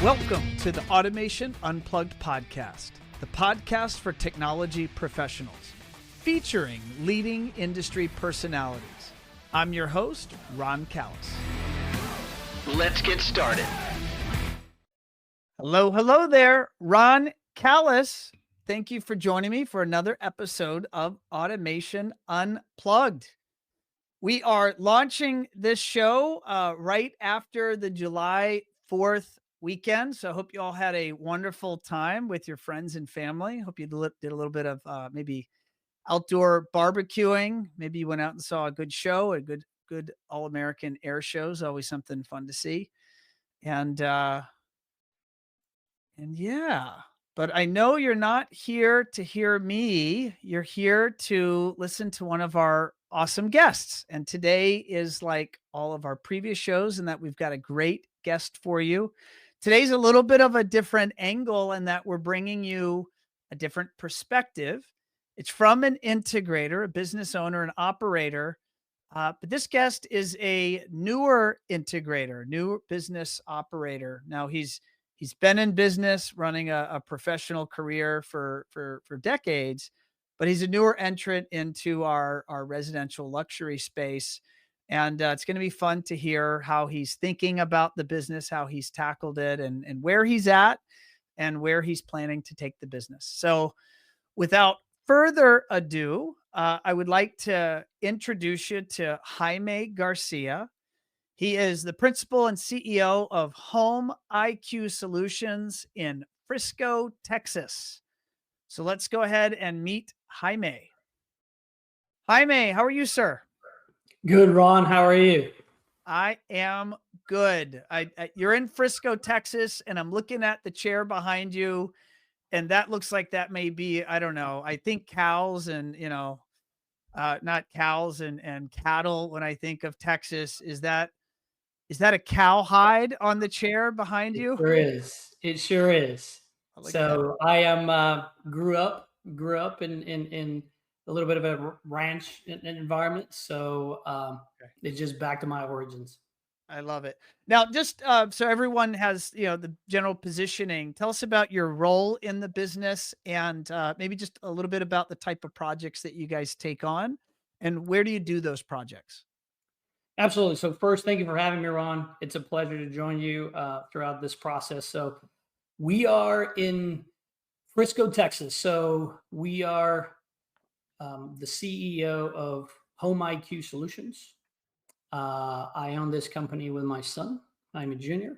Welcome to the Automation Unplugged podcast, the podcast for technology professionals, featuring leading industry personalities. I'm your host, Ron Callis. Let's get started. Hello there, Ron Callis. Thank you for joining me for another episode of Automation Unplugged. We are launching this show right after the July 4th weekend. So I hope you all had a wonderful time with your friends and family. Hope you did a little bit of maybe outdoor barbecuing. Maybe you went out and saw a good show, a good All-American air show is always something fun to see. And yeah, but I know you're not here to hear me. You're here to listen to one of our awesome guests. And today is like all of our previous shows in that we've got a great guest for you. Today's a little bit of a different angle in that we're bringing you a different perspective. It's from an integrator, a business owner, an operator. But this guest is a newer integrator, new business operator. Now he's been in business running a professional career for decades, but he's a newer entrant into our residential luxury space. And it's going to be fun to hear how he's thinking about the business, how he's tackled it, and where he's at and where he's planning to take the business. So without further ado, I would like to introduce you to Jaime Garcia. He is the principal and CEO of Home IQ Solutions in Frisco, Texas. So let's go ahead and meet Jaime. Jaime, how are you, sir? Good, Ron. How are you? I am good. You're in Frisco, Texas, and I'm looking at the chair behind you, and that looks like that may be, I don't know, I think cows and, not cows and cattle. When I think of Texas, is that a cow hide on the chair behind you? It sure is. It sure is. So I am grew up in a little bit of a ranch environment. So it's just back to my origins. I love it. Now, just so everyone has, the general positioning, tell us about your role in the business and maybe just a little bit about the type of projects that you guys take on and where do you do those projects? Absolutely. So first, thank you for having me, Ron. It's a pleasure to join you throughout this process. So we are in Frisco, Texas. So we are the CEO of Home IQ Solutions. I own this company with my son, Jaime Jr.,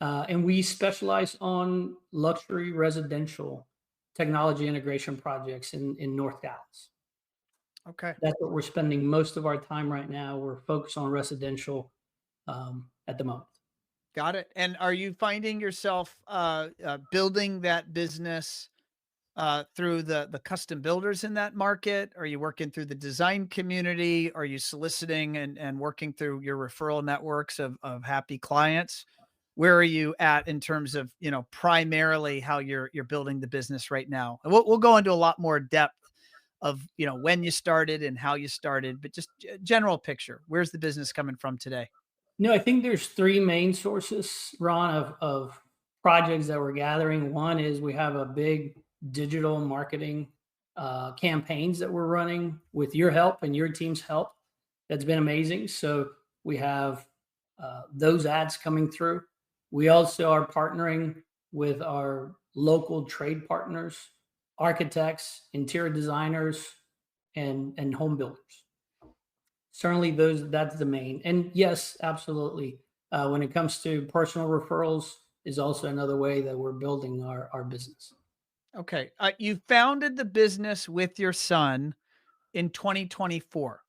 and we specialize on luxury residential technology integration projects in North Callis. Okay. That's what we're spending most of our time right now. We're focused on residential at the moment. Got it. And are you finding yourself building that business through the custom builders in that market? Are you working through the design community? Are you soliciting and working through your referral networks of happy clients? Where are you at in terms of, primarily how you're building the business right now? And we'll go into a lot more depth of, when you started and how you started, but just general picture. Where's the business coming from today? No, I think there's three main sources, Ron, of projects that we're gathering. One is we have a big digital marketing campaigns that we're running with your help and your team's help. That's been amazing. So we have those ads coming through. We also are partnering with our local trade partners, architects, interior designers, and home builders. Certainly that's the main. And yes, absolutely. When it comes to personal referrals is also another way that we're building our business. Okay. You founded the business with your son in 2024.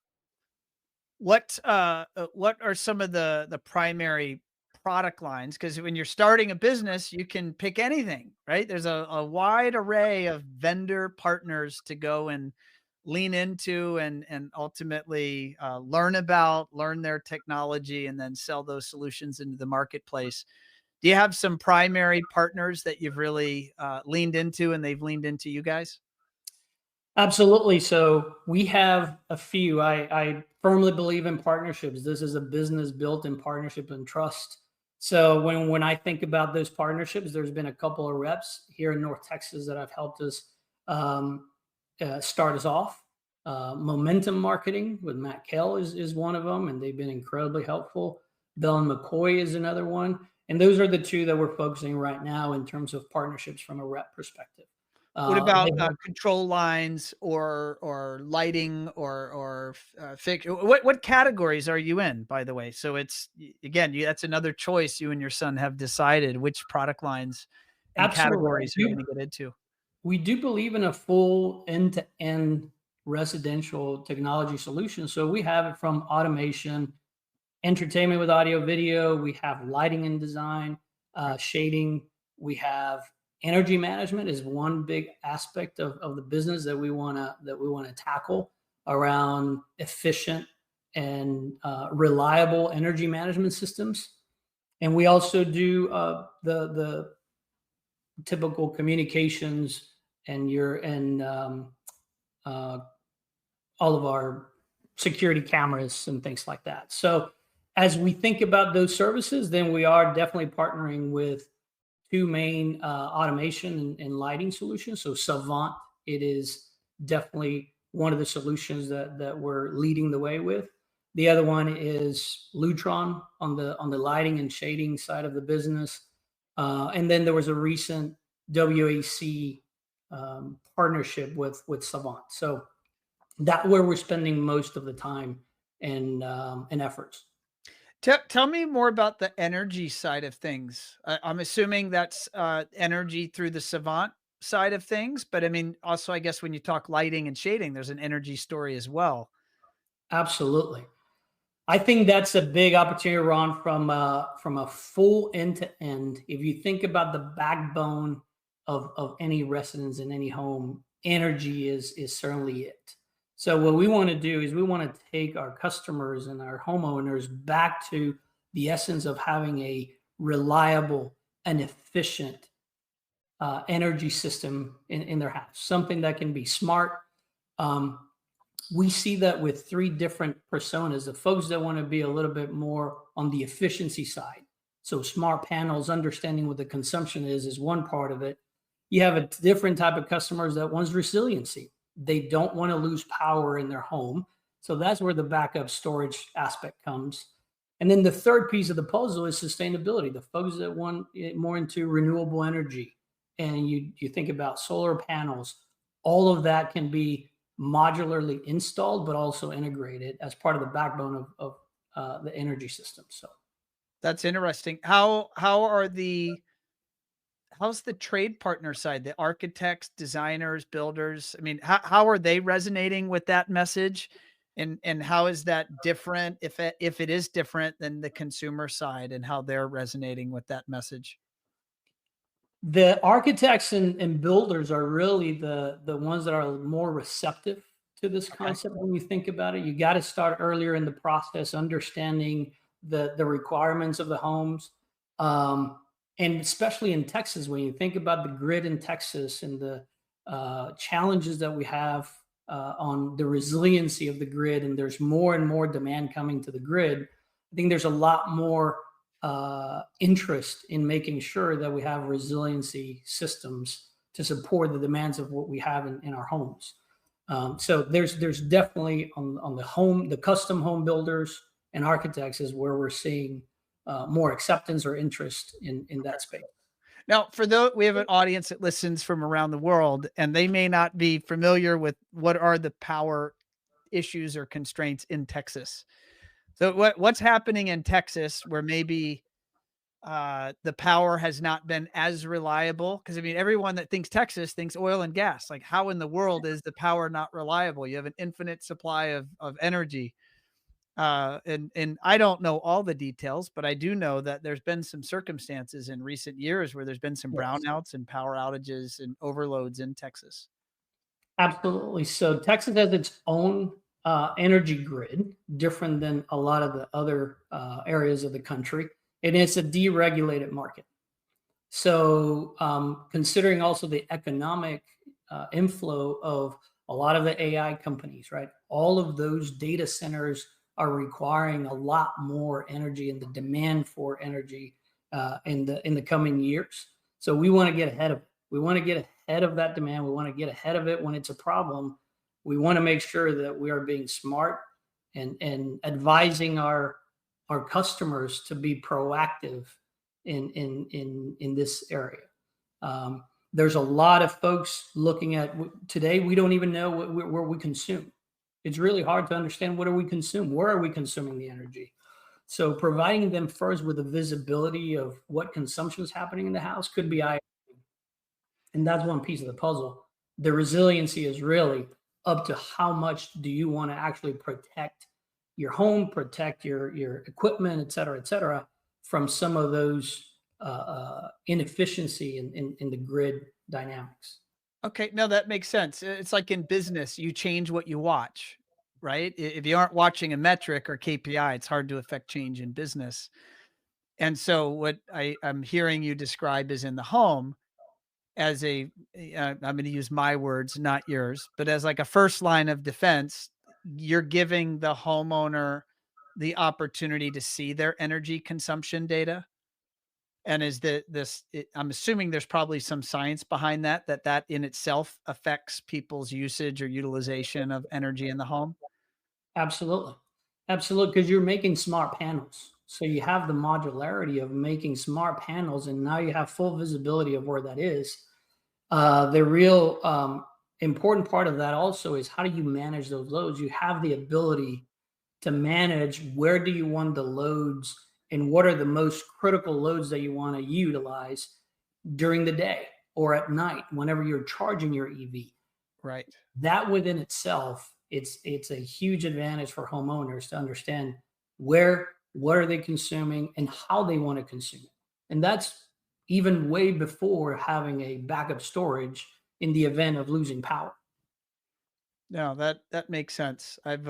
What are some of the primary product lines? Because when you're starting a business, you can pick anything, right? There's a wide array of vendor partners to go and lean into and ultimately learn their technology and then sell those solutions into the marketplace. Do you have some primary partners that you've really leaned into and they've leaned into you guys? Absolutely. So we have a few. I firmly believe in partnerships. This is a business built in partnership and trust. So when I think about those partnerships, there's been a couple of reps here in North Texas that have helped us um, start us off. Momentum Marketing with Matt Kell is one of them, and they've been incredibly helpful. Bell and McCoy is another one, and those are the two that we're focusing right now in terms of partnerships from a rep perspective. What They about, have control lines or lighting or fix what categories are you in, by the way? So it's again, that's another choice you and your son have decided which product lines and absolutely. categories you're gonna get into. We do believe in a full end-to-end residential technology solution. So we have it from automation, entertainment with audio, video. We have lighting and design, shading. We have energy management is one big aspect of the business that we wanna tackle around efficient and reliable energy management systems. And we also do the typical communications and uh, all of our security cameras and things like that. So as we think about those services, then we are definitely partnering with two main automation and lighting solutions. So Savant, it is definitely one of the solutions that we're leading the way with. The other one is Lutron on the lighting and shading side of the business. And then there was a recent WAC partnership with Savant. So that's where we're spending most of the time and efforts. Tell me more about the energy side of things. I'm assuming that's, energy through the Savant side of things, but I mean, also, I guess when you talk lighting and shading, there's an energy story as well. Absolutely. I think that's a big opportunity, Ron, from a full end to end. If you think about the backbone of any residence in any home, energy is certainly it. So what we want to do is we want to take our customers and our homeowners back to the essence of having a reliable and efficient energy system in their house, something that can be smart. Um, we see that with three different personas: the folks that want to be a little bit more on the efficiency side. So smart panels, understanding what the consumption is one part of it. You have a different type of customers that wants resiliency. They don't want to lose power in their home. So that's where the backup storage aspect comes. And then the third piece of the puzzle is sustainability. The folks that want it more into renewable energy. And you think about solar panels, all of that can be modularly installed, but also integrated as part of the backbone of the energy system. So That's interesting. How's the trade partner side, the architects, designers, builders? I mean, how are they resonating with that message? And how is that different if it is different than the consumer side and how they're resonating with that message? the architects and builders are really the ones that are more receptive to this Okay. concept. When you think about it, you got to start earlier in the process, understanding the requirements of the homes. Um, and especially in Texas, when you think about the grid in Texas and the challenges that we have on the resiliency of the grid, and there's more and more demand coming to the grid, I think there's a lot more interest in making sure that we have resiliency systems to support the demands of what we have in our homes. So there's definitely on the custom home builders and architects is where we're seeing more acceptance or interest in that space. Now, for those we have an audience that listens from around the world, and they may not be familiar with what are the power issues or constraints in Texas. So what's happening in Texas where maybe the power has not been as reliable? Because I mean, everyone that thinks Texas thinks oil and gas. Like, how in the world is the power not reliable? You have an infinite supply of energy. And I don't know all the details, but I do know that there's been some circumstances in recent years where there's been some Yes. brownouts and power outages and overloads in Texas. Absolutely. So Texas has its own energy grid, different than a lot of the other areas of the country, and it's a deregulated market. So, considering also the economic inflow of a lot of the AI companies, right? All of those data centers are requiring a lot more energy, and the demand for energy in the coming years. So we want to get ahead of it. We want to get ahead of that demand. We want to get ahead of it when it's a problem. We want to make sure that we are being smart and advising our customers to be proactive in this area. There's a lot of folks looking at today. We don't even know where we consume. It's really hard to understand, what do we consume? Where are we consuming the energy? So providing them first with a visibility of what consumption is happening in the house could be eye. And that's one piece of the puzzle. The resiliency is really up to how much do you want to actually protect your home, protect your equipment, et cetera, from some of those inefficiency in the grid dynamics. Okay, no, that makes sense. It's like in business, you change what you watch, right? If you aren't watching a metric or KPI, it's hard to affect change in business. And so what I'm hearing you describe is in the home as I'm going to use my words, not yours, but as like a first line of defense, you're giving the homeowner the opportunity to see their energy consumption data. And is I'm assuming there's probably some science behind that in itself affects people's usage or utilization of energy in the home. Absolutely. Absolutely. Because you're making smart panels. So you have the modularity of making smart panels, and now you have full visibility of where that is. The real important part of that also is, how do you manage those loads? You have the ability to manage, where do you want the loads and what are the most critical loads that you want to utilize during the day or at night whenever you're charging your EV. Right. That within itself, it's a huge advantage for homeowners to understand what are they consuming and how they want to consume it. And that's even way before having a backup storage in the event of losing power. No, that makes sense. I've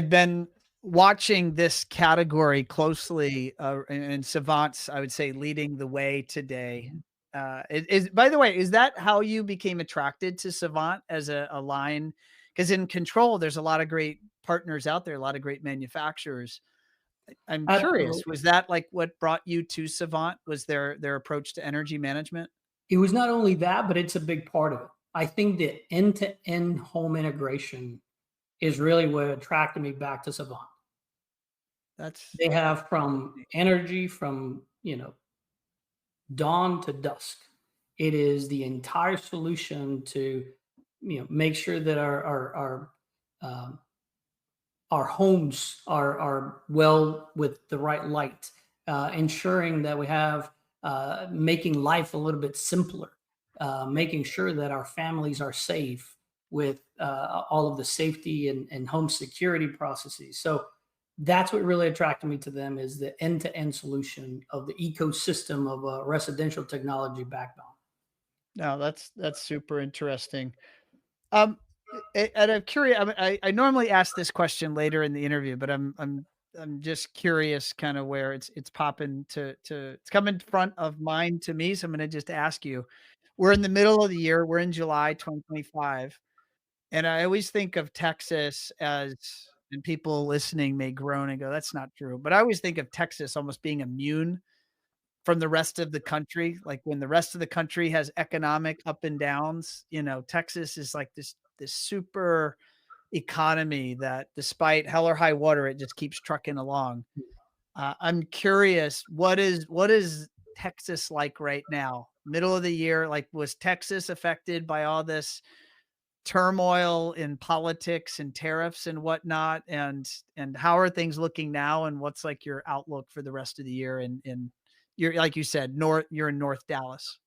been watching this category closely, and Savant's, I would say, leading the way today. By the way, is that how you became attracted to Savant as a line? Because in Control, there's a lot of great partners out there, a lot of great manufacturers. I'm curious, Absolutely. was that like what brought you to Savant? Was their approach to energy management? It was not only that, but it's a big part of it. I think the end-to-end home integration is really what attracted me back to Savant. That's They have from energy from, dawn to dusk. It is the entire solution to, make sure that um, our homes are well with the right light, ensuring that we have making life a little bit simpler, making sure that our families are safe with all of the safety and home security processes. So that's what really attracted me to them, is the end-to-end solution of the ecosystem of a residential technology backbone. no, that's super interesting. Um, and I'm curious. I normally ask this question later in the interview, but I'm just curious, kind of where it's popping it's coming front of mind to me. So I'm going to just ask you. We're in the middle of the year. We're in July 2025, and I always think of Texas as, and people listening may groan and go, "That's not true," but I always think of Texas almost being immune from the rest of the country. Like when the rest of the country has economic up and downs, Texas is like this super economy that despite hell or high water, it just keeps trucking along. I'm curious, what is Texas like right now? Middle of the year, like was Texas affected by all this turmoil in politics and tariffs and whatnot? And how are things looking now? And what's like your outlook for the rest of the year? And you're, like you said, you're in North Dallas.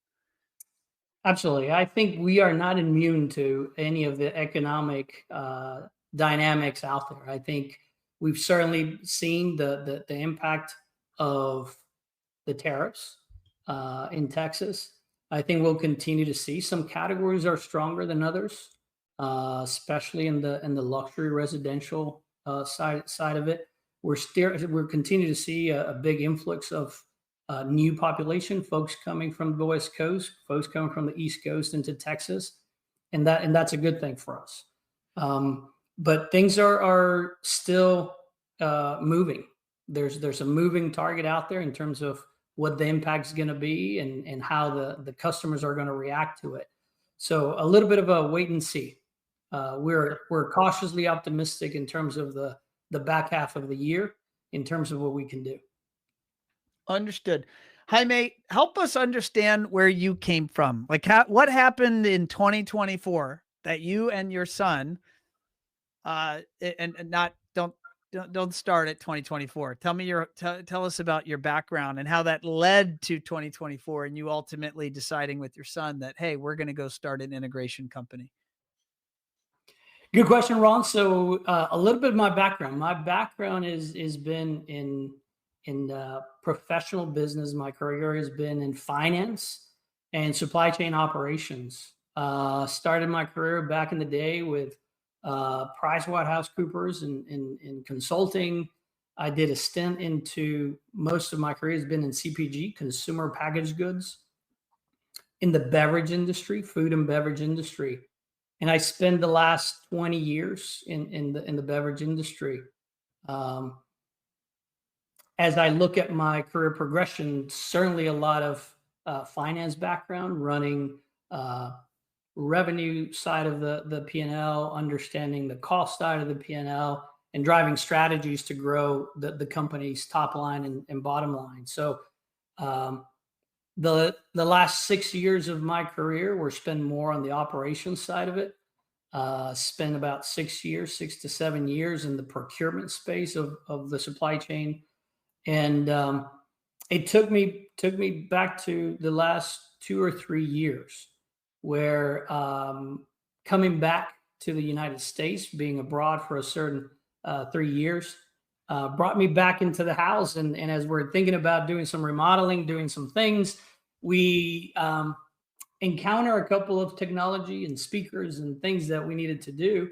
Absolutely. I think we are not immune to any of the economic dynamics out there. I think we've certainly seen the impact of the tariffs in Texas. I think we'll continue to see some categories are stronger than others, especially in the luxury residential side of it. We're continuing to see a big influx of new population, folks coming from the West Coast, folks coming from the East Coast into Texas, and that's a good thing for us. But things are still moving. There's a moving target out there in terms of what the impact is going to be and how the customers are going to react to it. So a little bit of a wait and see. We're cautiously optimistic in terms of the back half of the year in terms of what we can do. Understood. Jaime, help us understand where you came from. Like, what happened in 2024 that you and your son, and not don't start at 2024. Tell me tell us about your background and how that led to 2024, and you ultimately deciding with your son that, hey, we're going to go start an integration company. Good question, Ron. So a little bit of my background. My background is been in professional business. My career has been in finance and supply chain operations. Started my career back in the day with PricewaterhouseCoopers in consulting. I did a stint into most of my career has been in CPG, consumer packaged goods, in the beverage industry, food and beverage industry. And I spent the last 20 years in the beverage industry. As I look at my career progression, certainly a lot of finance background, running revenue side of the P&L, understanding the cost side of the P&L, and driving strategies to grow the company's top line and bottom line. So the last 6 years of my career were spent more on the operations side of it. Spent about 6 to 7 years in the procurement space of the supply chain. And it took me back to the last 2 or 3 years where coming back to the United States, being abroad for a certain 3 years, brought me back into the house. And as we're thinking about doing some remodeling, doing some things, we encounter a couple of technology and speakers and things that we needed to do.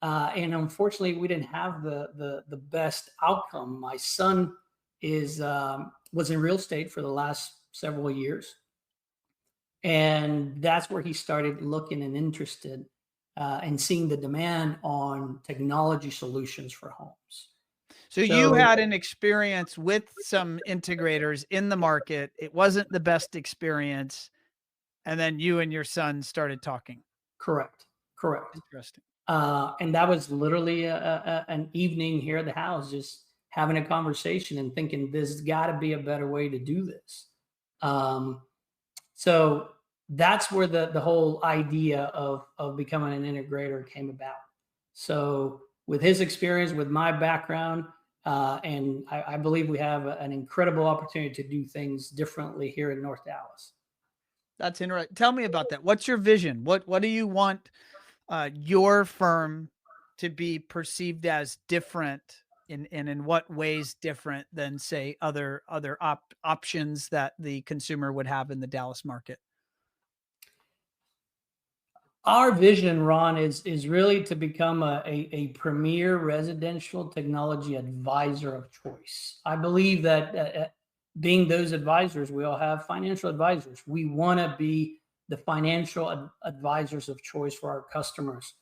And unfortunately, we didn't have the best outcome. My son was in real estate for the last several years. And that's where he started looking and interested and seeing the demand on technology solutions for homes. So you had an experience with some integrators in the market. It wasn't the best experience. And then you and your son started talking. Correct. Interesting. And that was literally an evening here at the house, just having a conversation and thinking there's got to be a better way to do this. So that's where the whole idea of becoming an integrator came about. So with his experience, with my background, and I believe we have an incredible opportunity to do things differently here in North Dallas. That's interesting. Tell me about that. What's your vision? What do you want your firm to be perceived as different in what ways different than, say, other options that the consumer would have in the Dallas market? Our vision, Ron, is really to become a premier residential technology advisor of choice. I believe that being those advisors, we all have financial advisors. We want to be the financial advisors of choice for our customers.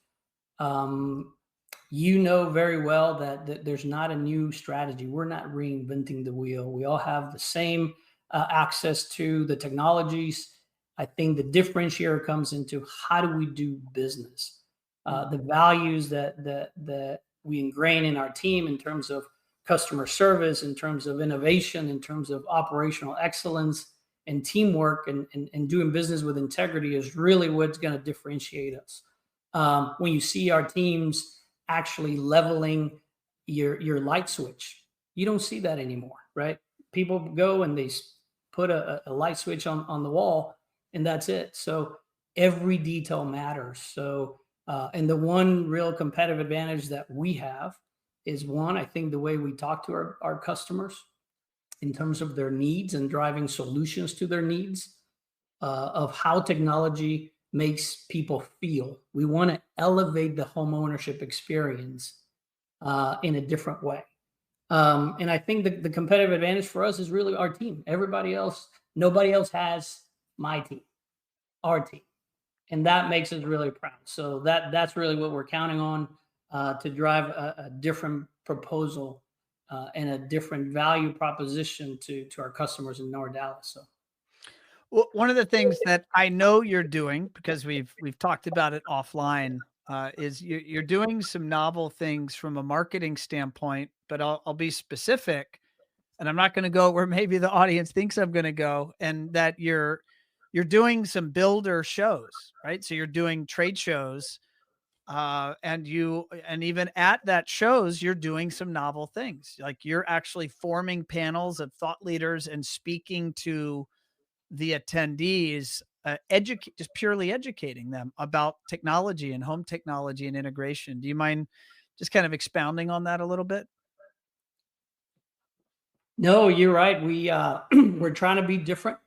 You know very well that there's not a new strategy. We're not reinventing the wheel. We all have the same access to the technologies. I think the differentiator comes into how do we do business, the values that we ingrain in our team in terms of customer service, in terms of innovation, in terms of operational excellence and teamwork and doing business with integrity is really what's going to differentiate us. When you see our teams actually leveling your light switch, you don't see that anymore, right? People go and they put a light switch on the wall, and that's it. So every detail matters. So, and the one real competitive advantage that we have is one, I think the way we talk to our customers in terms of their needs and driving solutions to their needs, of how technology makes people feel. We want to elevate the home ownership experience in a different way. And I think the competitive advantage for us is really our team. Nobody else has my team, our team. And that makes us really proud. So that's really what we're counting on to drive a different proposal and a different value proposition to our customers in North Dallas. So Well, one of the things that I know you're doing, because we've talked about it offline, is you're doing some novel things from a marketing standpoint. But I'll be specific, and I'm not going to go where maybe the audience thinks I'm going to go, and that you're doing some builder shows, right? So you're doing trade shows, and even at that shows, you're doing some novel things. Like you're actually forming panels of thought leaders and speaking to the attendees, educate just purely educating them about technology and home technology and integration. Do you mind just kind of expounding on that a little bit? no, you're right. We we're trying to be different.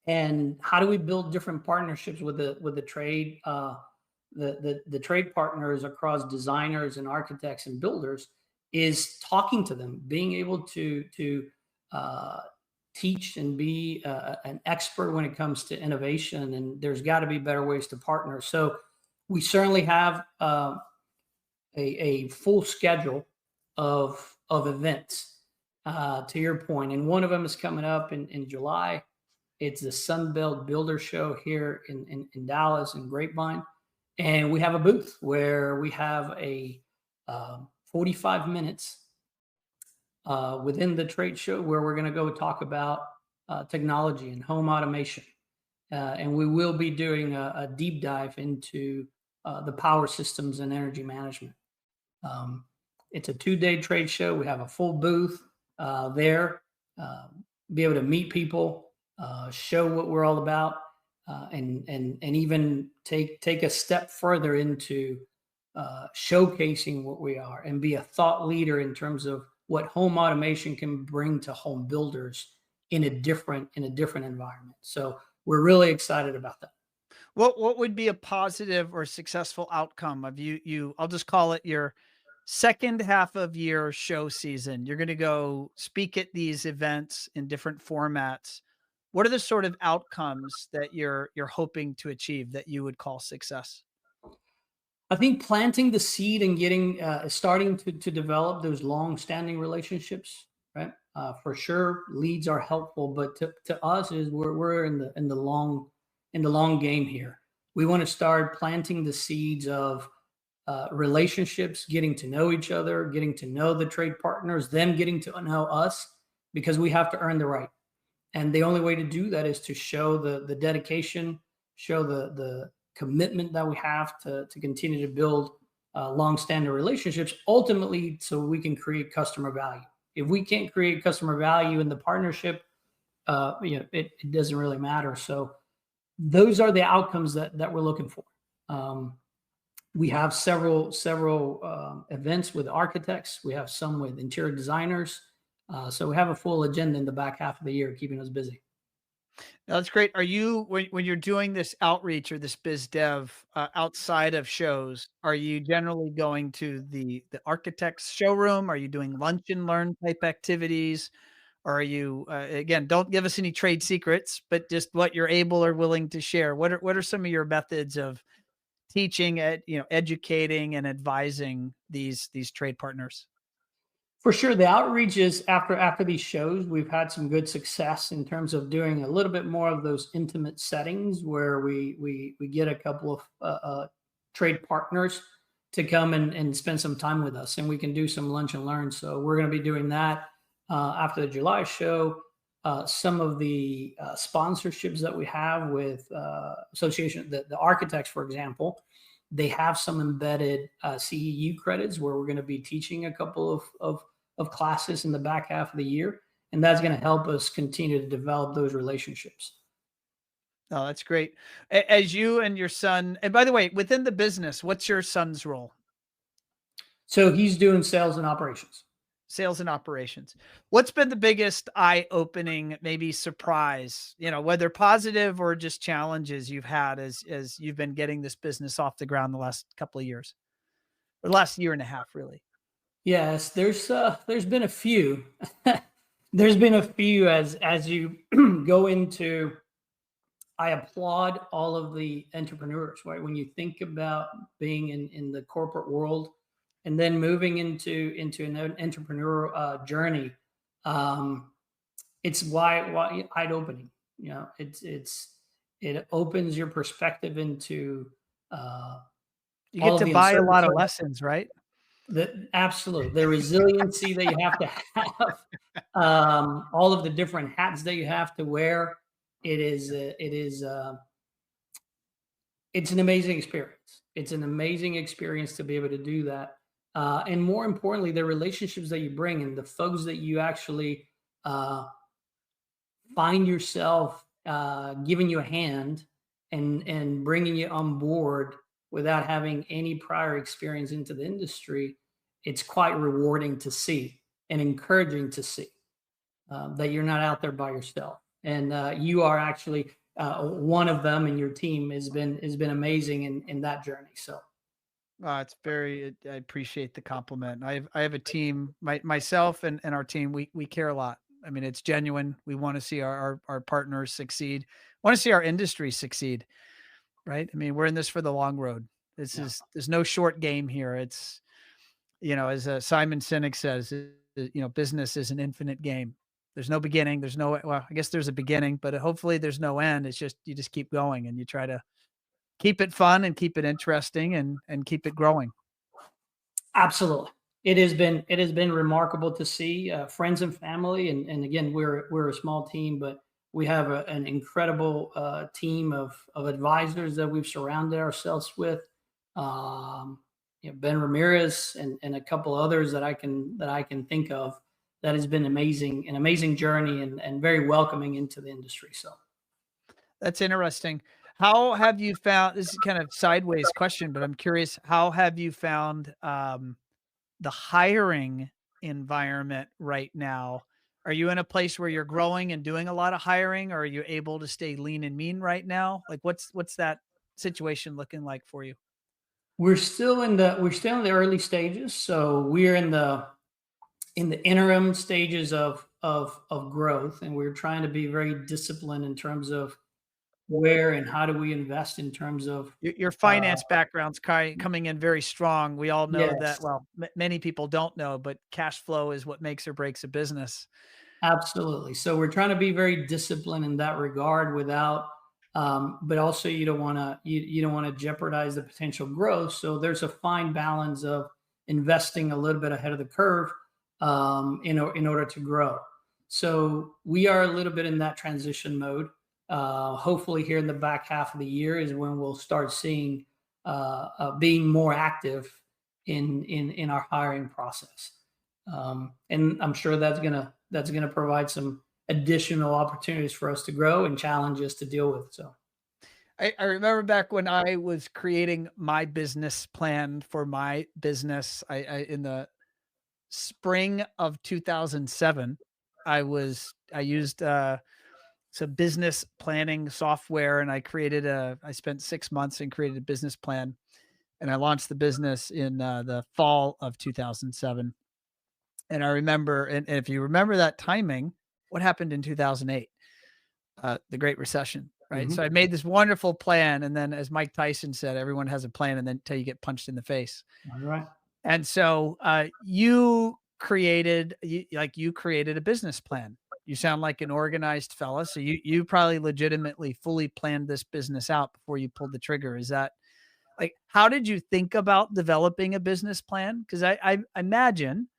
And how do we build different partnerships with the trade the trade partners across designers and architects and builders is talking to them, being able to uh, teach and be an expert when it comes to innovation. And there's got to be better ways to partner. So we certainly have a full schedule of events, to your point, and one of them is coming up in July. It's the Sunbelt Builder Show here in Dallas and Grapevine. And we have a booth where we have a 45 minutes within the trade show where we're going to go talk about technology and home automation. And we will be doing a deep dive into the power systems and energy management. Um, it's a 2-day trade show. We have a full booth there, be able to meet people, show what we're all about, and even take a step further into showcasing what we are and be a thought leader in terms of what home automation can bring to home builders in a different environment. So we're really excited about that. What would be a positive or successful outcome of I'll just call it your second half of your show season. You're going to go speak at these events in different formats. What are the sort of outcomes that you're hoping to achieve that you would call success? I think planting the seed and getting starting to develop those long-standing relationships, right? For sure, leads are helpful, but to us is we're in the long game here. We want to start planting the seeds of relationships, getting to know each other, getting to know the trade partners, them getting to know us, because we have to earn the right. And the only way to do that is to show the dedication, show the commitment that we have to continue to build long-standing relationships, ultimately, so we can create customer value. If we can't create customer value in the partnership, it doesn't really matter. So those are the outcomes that we're looking for. We have several events with architects. We have some with interior designers. So we have a full agenda in the back half of the year, keeping us busy. No, that's great. Are you when you're doing this outreach or this biz dev outside of shows, are you generally going to the architect's showroom? Are you doing lunch and learn type activities? Or are you again, don't give us any trade secrets, but just what you're able or willing to share. What are some of your methods of teaching, educating and advising these trade partners? For sure, the outreach is after these shows, we've had some good success in terms of doing a little bit more of those intimate settings where we get a couple of trade partners to come and spend some time with us, and we can do some lunch and learn. So we're going to be doing that after the July show. Some of the sponsorships that we have with association, the architects, for example, they have some embedded CEU credits where we're going to be teaching a couple of classes in the back half of the year. And that's going to help us continue to develop those relationships. Oh, that's great. As you and your son, and by the way, within the business, what's your son's role? So he's doing sales and operations. Sales and operations. What's been the biggest eye-opening, maybe surprise, whether positive or just challenges you've had as you've been getting this business off the ground the last couple of years, or the last year and a half, really? Yes, there's been a few. There's been a few as you go into. I applaud all of the entrepreneurs, right? When you think about being in the corporate world and then moving into an entrepreneurial journey, um, it's wide opening. You know, it opens your perspective into uh, You all get of to the buy a uncertainty, lot of lessons, right? the absolute the resiliency that you have to have, all of the different hats that you have to wear. It's an amazing experience. It's an amazing experience to be able to do that. And more importantly, the relationships that you bring and the folks that you actually uh, find yourself giving you a hand and bringing you on board without having any prior experience into the industry. It's quite rewarding to see and encouraging to see that you're not out there by yourself, and you are actually one of them, and your team has been amazing in that journey. So It's very, I appreciate the compliment. I have a team, myself and our team, we care a lot. I mean, it's genuine. We want to see our partners succeed. Want to see our industry succeed, right? I mean, we're in this for the long road. yeah, There's no short game here. It's, as Simon Sinek says, business is an infinite game. There's no beginning. There's no, well, I guess there's a beginning, but hopefully there's no end. It's just, you just keep going and you try to keep it fun and keep it interesting and keep it growing. absolutely. It has been remarkable to see friends and family, and again, we're a small team, but we have an incredible team of advisors that we've surrounded ourselves with. Ben Ramirez and a couple others that I can think of. That has been amazing, an amazing journey, and very welcoming into the industry. So That's interesting. How have you found, this is kind of sideways question, but I'm curious, how have you found the hiring environment right now? Are you in a place where you're growing and doing a lot of hiring, or are you able to stay lean and mean right now? Like what's that situation looking like for you? we're still in the early stages. So we're in the interim stages of growth, and we're trying to be very disciplined in terms of where and how do we invest in terms of Your uh, finance background's coming in very strong. We all know that. yes, Well, many people don't know, but cash flow is what makes or breaks a business. absolutely. So we're trying to be very disciplined in that regard without, but also you don't want to jeopardize the potential growth. So there's a fine balance of investing a little bit ahead of the curve, in order to grow. So we are a little bit in that transition mode. Hopefully, here in the back half of the year is when we'll start seeing being more active in our hiring process. And I'm sure that's gonna provide some additional opportunities for us to grow and challenges to deal with. So, I remember back when I was creating my business plan for my business, I in the spring of 2007, I used some business planning software and I spent 6 months and created a business plan and I launched the business in the fall of 2007. And I remember, and if you remember that timing, what happened in 2008? The Great Recession, right? So mhm, I made this wonderful plan, and then, as Mike Tyson said, everyone has a plan, and then until you get punched in the face. all right. And so you created a business plan. You sound like an organized fella, so you probably legitimately fully planned this business out before you pulled the trigger. Is that like how did you think about developing a business plan? Because I imagine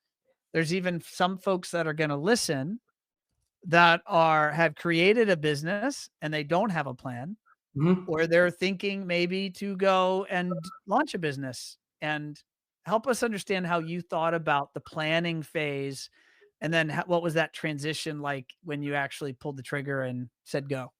there's even some folks that are going to listen that have created a business and they don't have a plan, Mhm. or they're thinking maybe to go and launch a business. And help us understand how you thought about the planning phase, and then what was that transition like when you actually pulled the trigger and said go?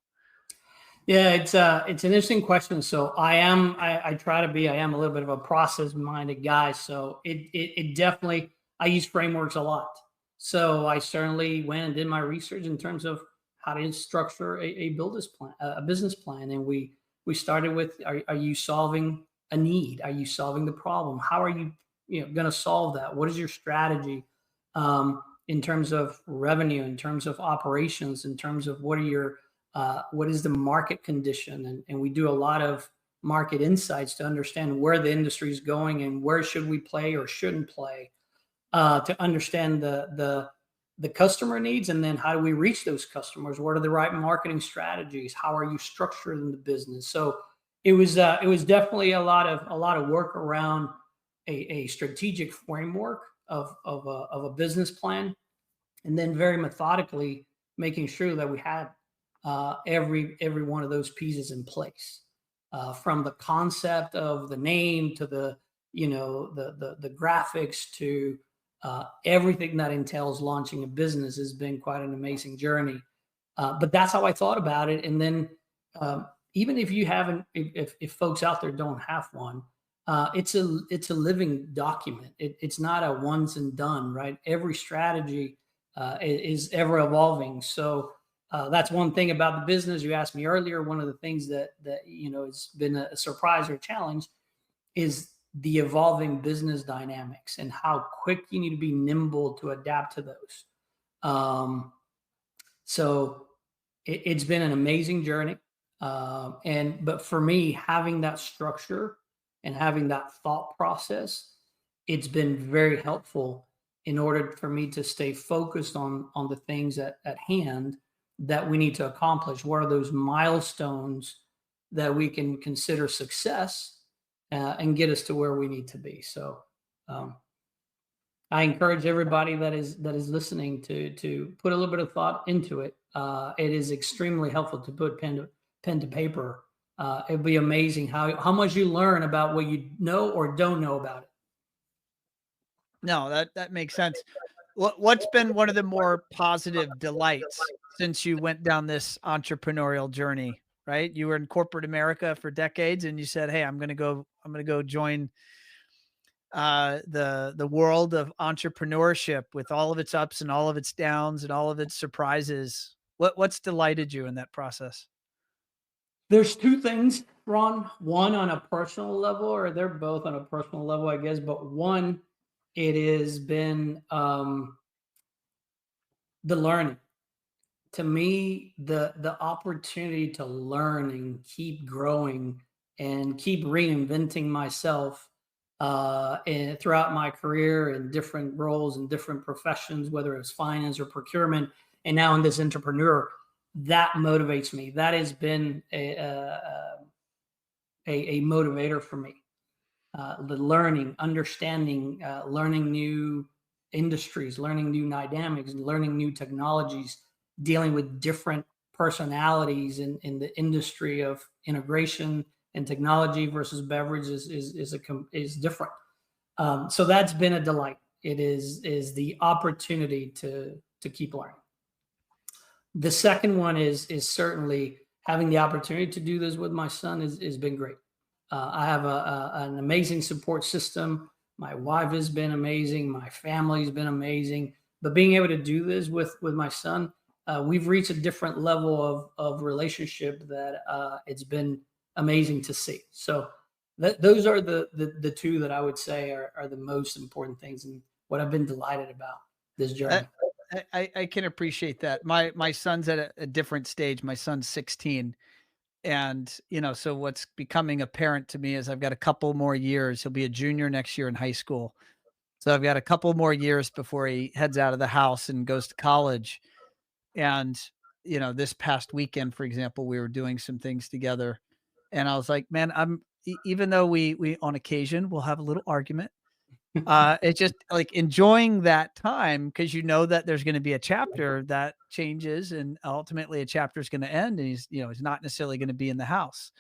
Yeah, it's an interesting question. So I try to be, I am a little bit of a process minded guy. So it definitely, I use frameworks a lot. So I certainly went and did my research in terms of how to structure a business plan. And we started with, are you solving a need? Are you solving the problem? How are you going to solve that? What is your strategy? In terms of revenue, in terms of operations, in terms of what is the market condition, and we do a lot of market insights to understand where the industry is going and where should we play or shouldn't play, to understand the customer needs, and then how do we reach those customers? What are the right marketing strategies? How are you structuring the business? So it was definitely a lot of work around a strategic framework of a business plan, and then very methodically making sure that we had every one of those pieces in place, from the concept of the name to the the graphics to everything that entails launching a business has been quite an amazing journey. But that's how I thought about it. And then even if you haven't, if folks out there don't have one, it's a living document. It's not a once and done, right? Every strategy is ever evolving. So that's one thing about the business. You asked me earlier. One of the things that has been a surprise or challenge is the evolving business dynamics and how quick you need to be nimble to adapt to those. So it's been an amazing journey. But for me, having that structure and having that thought process, it's been very helpful in order for me to stay focused on the things at hand that we need to accomplish. What are those milestones that we can consider success, and get us to where we need to be? So I encourage everybody that is listening to put a little bit of thought into it. It is extremely helpful to put pen to paper. It'd be amazing how much you learn about what you know or don't know about it. No, that makes sense. What's been one of the more positive delights since you went down this entrepreneurial journey, right? You were in corporate America for decades and you said, "Hey, I'm going to go join the world of entrepreneurship with all of its ups and all of its downs and all of its surprises." What's delighted you in that process? There's two things, Ron. One on a personal level, or they're both on a personal level, I guess. But one, it has been the learning. To me, the opportunity to learn and keep growing and keep reinventing myself and throughout my career in different roles and different professions, whether it's finance or procurement, and now in this entrepreneur, that motivates me. That has been a motivator for me. The learning, understanding, learning new industries, learning new dynamics, learning new technologies, dealing with different personalities in the industry of integration and technology versus beverages is different. So that's been a delight. It is the opportunity to keep learning. The second one is certainly having the opportunity to do this with my son has been great. I have an amazing support system. My wife has been amazing. My family's been amazing. But being able to do this with my son, we've reached a different level of relationship that it's been amazing to see. So those are the two that I would say are the most important things and what I've been delighted about this journey. I can appreciate that. My son's at a different stage. My son's 16. And, so what's becoming apparent to me is I've got a couple more years. He'll be a junior next year in high school. So I've got a couple more years before he heads out of the house and goes to college. And, this past weekend, for example, we were doing some things together. And I was like, man, even though we on occasion we'll have a little argument, it's just like enjoying that time because that there's going to be a chapter that changes and ultimately a chapter is going to end and he's not necessarily going to be in the house.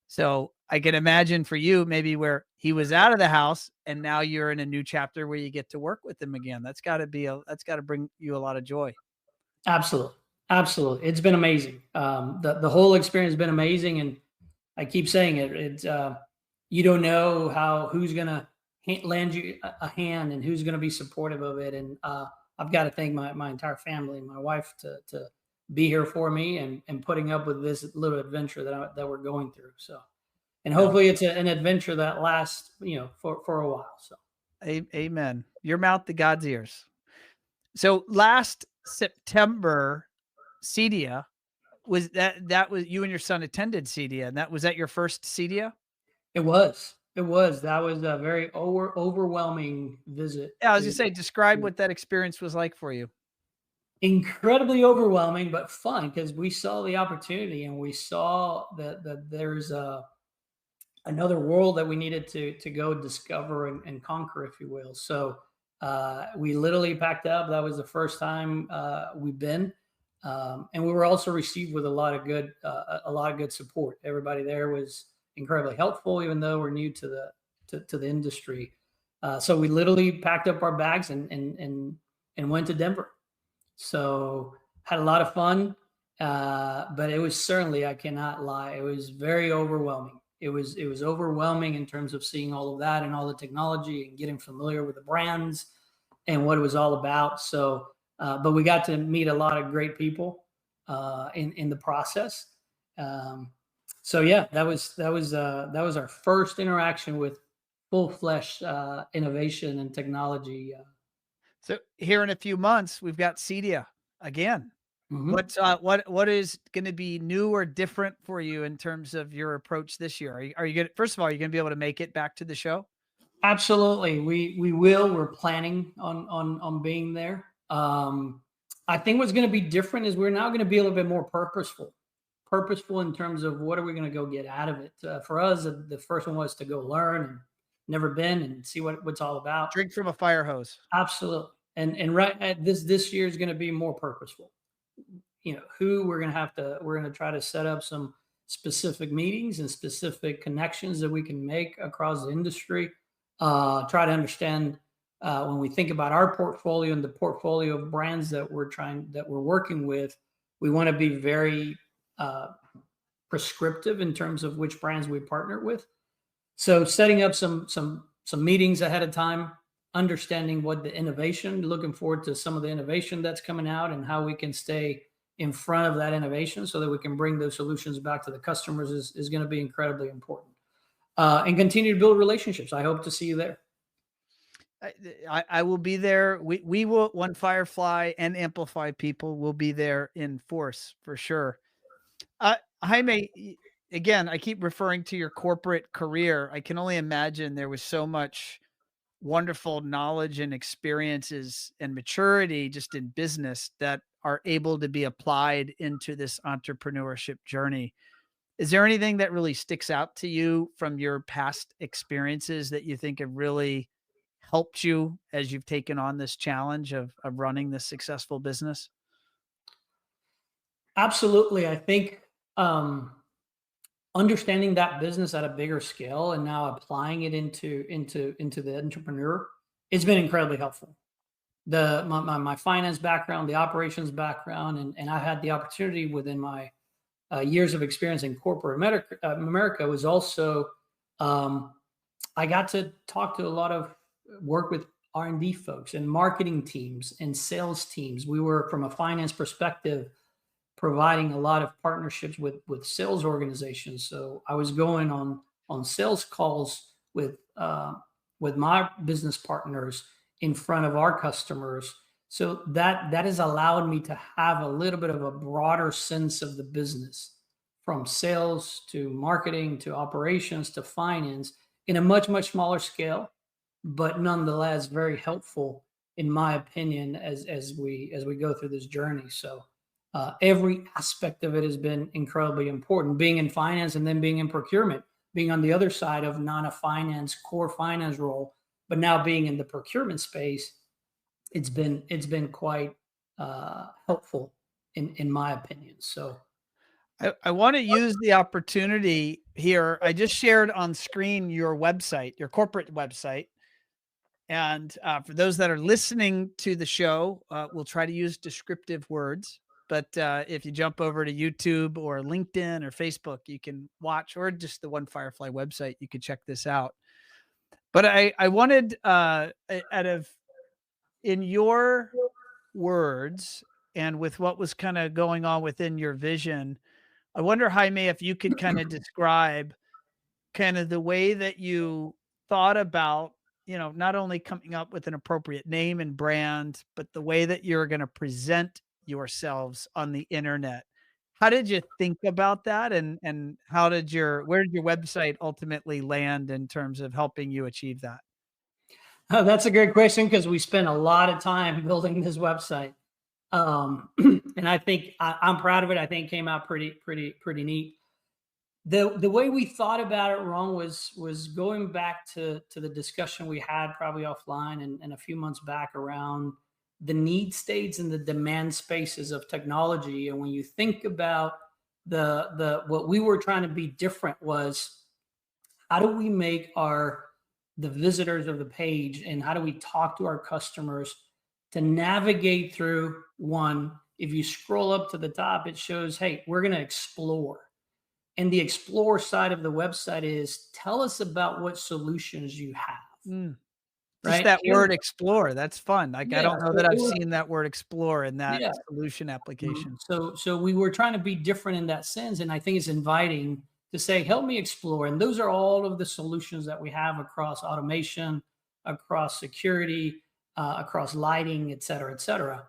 So I can imagine for you maybe where he was out of the house and now you're in a new chapter where you get to work with him again. That's got to bring you a lot of joy. Absolutely. Absolutely. It's been amazing. The whole experience has been amazing. And I keep saying it. It's you don't know who's going to lend you a hand and who's going to be supportive of it. And I've got to thank my entire family and my wife to be here for me and putting up with this little adventure that we're going through. So, and hopefully it's an adventure that lasts, for a while. So, Amen. Your mouth to God's ears. So last September, CEDIA that was you and your son attended CEDIA, and that was that your first CEDIA? It was. It was. That was a very overwhelming visit Yeah, I was to gonna say, describe to what that experience was like for you. incredibly overwhelming, but fun because we saw the opportunity and we saw that there's another world that we needed to go discover and conquer, if you will. So we literally packed up. That was the first time we've been, and we were also received with a lot of good support. Everybody there was incredibly helpful, even though we're new to the industry. So we literally packed up our bags and went to Denver. So had a lot of fun, but it was certainly, I cannot lie, it was very overwhelming. It was overwhelming in terms of seeing all of that and all the technology and getting familiar with the brands and what it was all about. So, but we got to meet a lot of great people in the process. Um, so yeah, that was our first interaction with full flesh innovation and technology. So here in a few months, we've got Cedia again. Mhm. What is gonna be new or different for you in terms of your approach this year? Are you gonna first of all, are you gonna be able to make it back to the show? Absolutely, we will. We're planning on being there. I think what's going to be different is we're now going to be a little bit more purposeful in terms of what are we going to go get out of it. For us, the first one was to go learn and never been and see what's all about. Drink from a fire hose. Absolutely, and right at this year is going to be more purposeful. Who we're going to try to set up some specific meetings and specific connections that we can make across the industry. Try to understand when we think about our portfolio and the portfolio of brands that we're working with, we want to be very uh, prescriptive in terms of which brands we partner with. So setting up some meetings ahead of time, understanding what the innovation, looking forward to some of the innovation that's coming out and how we can stay in front of that innovation so that we can bring those solutions back to the customers is going to be incredibly important. And continue to build relationships. I hope to see you there. I will be there. We will One Firefly and Amplify people will be there in force for sure. Jaime, again, I keep referring to your corporate career. I can only imagine there was so much wonderful knowledge and experiences and maturity just in business that are able to be applied into this entrepreneurship journey. Is there anything that really sticks out to you from your past experiences that you think have really helped you as you've taken on this challenge of running this successful business? Absolutely. I think um, understanding that business at a bigger scale and now applying it into the entrepreneur, it's been incredibly helpful. My finance background, the operations background, and I had the opportunity within my years of experience in corporate America was also um, I got to talk to a lot of work with R&D folks and marketing teams and sales teams. We were, from a finance perspective, providing a lot of partnerships with sales organizations. So I was going on sales calls with my business partners in front of our customers. So that has allowed me to have a little bit of a broader sense of the business, from sales to marketing to operations to finance, in a much smaller scale, but nonetheless very helpful in my opinion as we go through this journey. So every aspect of it has been incredibly important. Being in finance and then being in procurement, being on the other side of not a finance core finance role, but now being in the procurement space, it's been quite helpful in my opinion. So I want to use the opportunity here. I just shared on screen your website, your corporate website. And for those that are listening to the show, we'll try to use descriptive words. But if you jump over to YouTube or LinkedIn or Facebook, you can watch, or just the One Firefly website, you can check this out. But I wanted, out of in your words and with what was kind of going on within your vision, I wonder, Jaime, if you could kind of describe kind of the way that you thought about, not only coming up with an appropriate name and brand, but the way that you're going to present yourselves on the internet. how did you think about that? And where did your website ultimately land in terms of helping you achieve that? Oh, that's a great question because we spent a lot of time building this website. And I think I'm proud of it. I think it came out pretty neat. The way we thought about it wrong was going back to the discussion we had probably offline and a few months back around the need states and the demand spaces of technology. And when you think about the what we were trying to be different was, how do we make our the visitors of the page, and how do we talk to our customers to navigate through one? If you scroll up to the top, it shows, hey, we're going to explore. And the explore side of the website is, tell us about what solutions you have, Mm. Just right? that Here, word explore, that's fun. Like, I yeah. don't know So that it I've was, seen that word explore in that yeah. solution application. So we were trying to be different in that sense, and I think it's inviting to say, help me explore. And those are all of the solutions that we have across automation, across security, across lighting, et cetera, et cetera.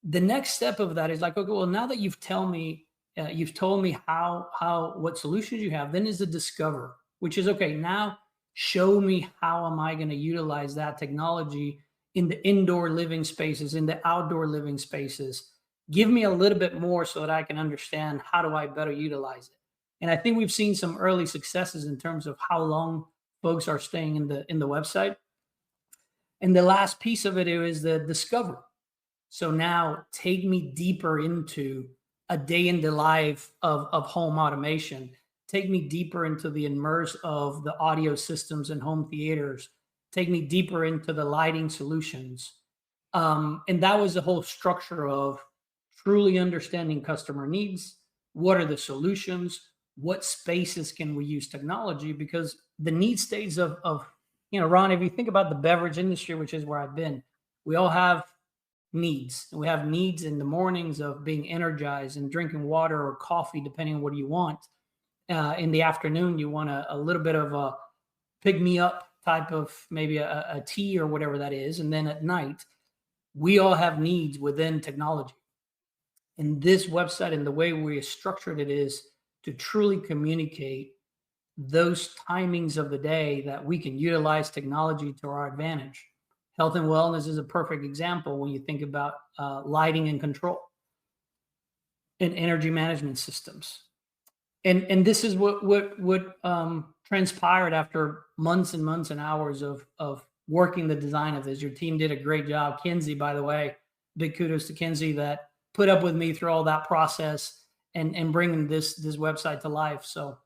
The next step of that is like, okay, well, now that you've told me how what solutions you have, then is the discover, which is, okay, now show me how am I going to utilize that technology in the indoor living spaces, in the outdoor living spaces. Give me a little bit more so that I can understand how do I better utilize it. And I think we've seen some early successes in terms of how long folks are staying in the website. And the last piece of it is the discover. So now take me deeper into a day in the life of home automation. Take me deeper into the immerse of the audio systems and home theaters. Take me deeper into the lighting solutions. And that was the whole structure of truly understanding customer needs. What are the solutions? What spaces can we use technology? Because the need states of Ron, if you think about the beverage industry, which is where I've been, we all have needs. We have needs in the mornings of being energized and drinking water or coffee, depending on what you want. In the afternoon, you want a little bit of a pick me up type of maybe a tea or whatever that is. And then at night, we all have needs within technology. And this website and the way we structured it is to truly communicate those timings of the day that we can utilize technology to our advantage. Health and wellness is a perfect example when you think about lighting and control and energy management systems. And this is what transpired after months and months and hours of working the design of this. Your team did a great job. Kinsey, by the way, big kudos to Kinsey that put up with me through all that process and bringing this website to life. So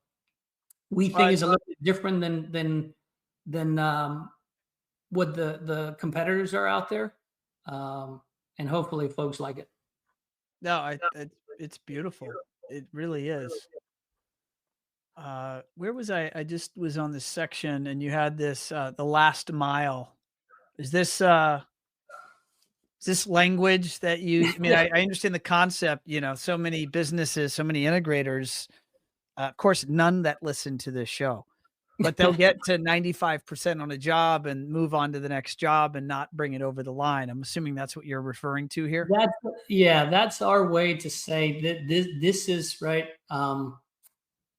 we think is a little bit different than what the competitors are out there, and hopefully folks like it. No, it's beautiful. It really is. Where was I? I just was on this section and you had this, the last mile. Is this language that I mean, I understand the concept, so many businesses, so many integrators, of course, none that listen to this show, but they'll get to 95% on a job and move on to the next job and not bring it over the line. I'm assuming that's what you're referring to here. That's that's our way to say that this is right.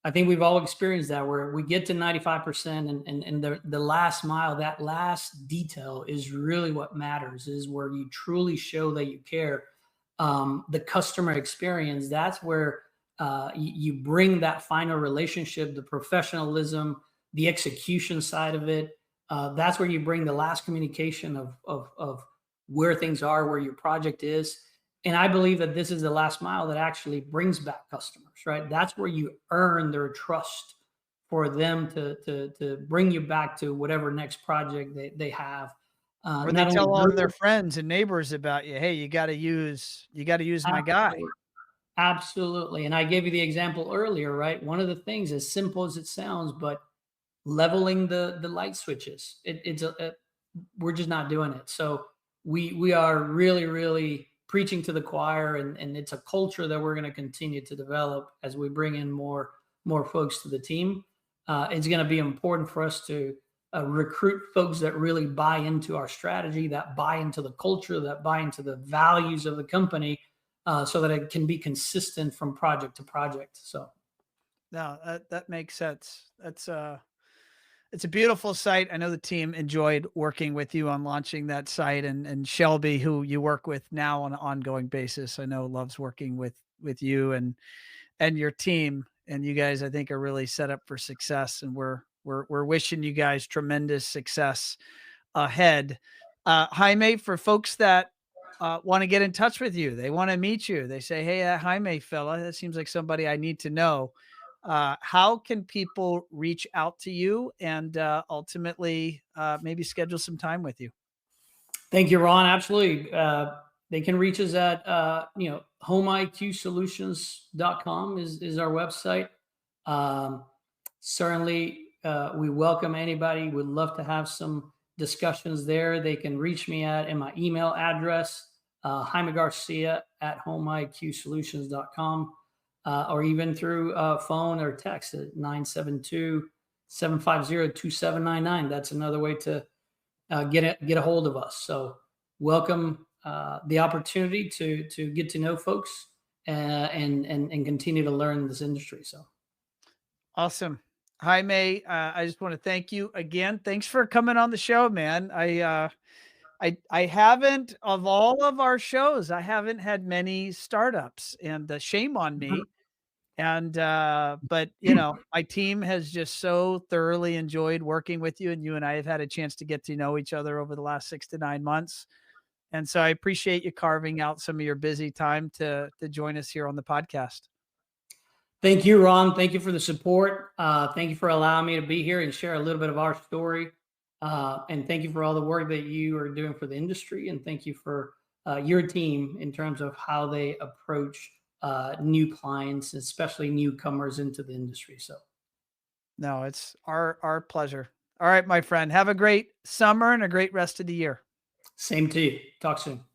I think we've all experienced that where we get to 95% and the last mile, that last detail is really what matters, is where you truly show that you care. The customer experience, that's where you bring that final relationship, the professionalism, the execution side of it. That's where you bring the last communication of where things are, where your project is. And I believe that this is the last mile that actually brings back customers, right? That's where you earn their trust for them to bring you back to whatever next project they have. Or they Not only tell all their friends and neighbors about you. Hey, you gotta use my guy. absolutely, absolutely. And I gave you the example earlier, right? One of the things, as simple as it sounds, but leveling the light switches, we're just not doing it. So we are really preaching to the choir, and it's a culture that we're going to continue to develop as we bring in more folks to the team. It's going to be important for us to recruit folks that really buy into our strategy, that buy into the culture, that buy into the values of the company, so that it can be consistent from project to project. So No, that makes sense. It's a beautiful site. I know the team enjoyed working with you on launching that site, and Shelby, who you work with now on an ongoing basis, I know loves working with you and your team. And you guys, I think, are really set up for success. And we're wishing you guys tremendous success ahead. Jaime, for folks that want to get in touch with you, they want to meet you. They say, "Hey, that Jaime fella, that seems like somebody I need to know." How can people reach out to you and ultimately maybe schedule some time with you? thank you, Ron. Absolutely. They can reach us at, homeiqsolutions.com is our website. Um, Certainly, we welcome anybody. Would love to have some discussions there. They can reach me at in my email address, Jaime Garcia at homeiqsolutions.com, or even through phone or text at 972-750-2799. That's another way to get a hold of us. So welcome the opportunity to get to know folks and continue to learn this industry. So Awesome. Jaime, I just want to thank you again. Thanks for coming on the show, man. I haven't, of all of our shows, I haven't had many startups, and shame on me. And but my team has just so thoroughly enjoyed working with you, and you and I have had a chance to get to know each other over the last 6 to 9 months. And so I appreciate you carving out some of your busy time to join us here on the podcast. thank you, Ron. Thank you for the support. Thank you for allowing me to be here and share a little bit of our story. And thank you for all the work that you are doing for the industry. And thank you for your team in terms of how they approach new clients, especially newcomers into the industry. So, No, it's our pleasure. All right, my friend. Have a great summer and a great rest of the year. same to you. Talk soon.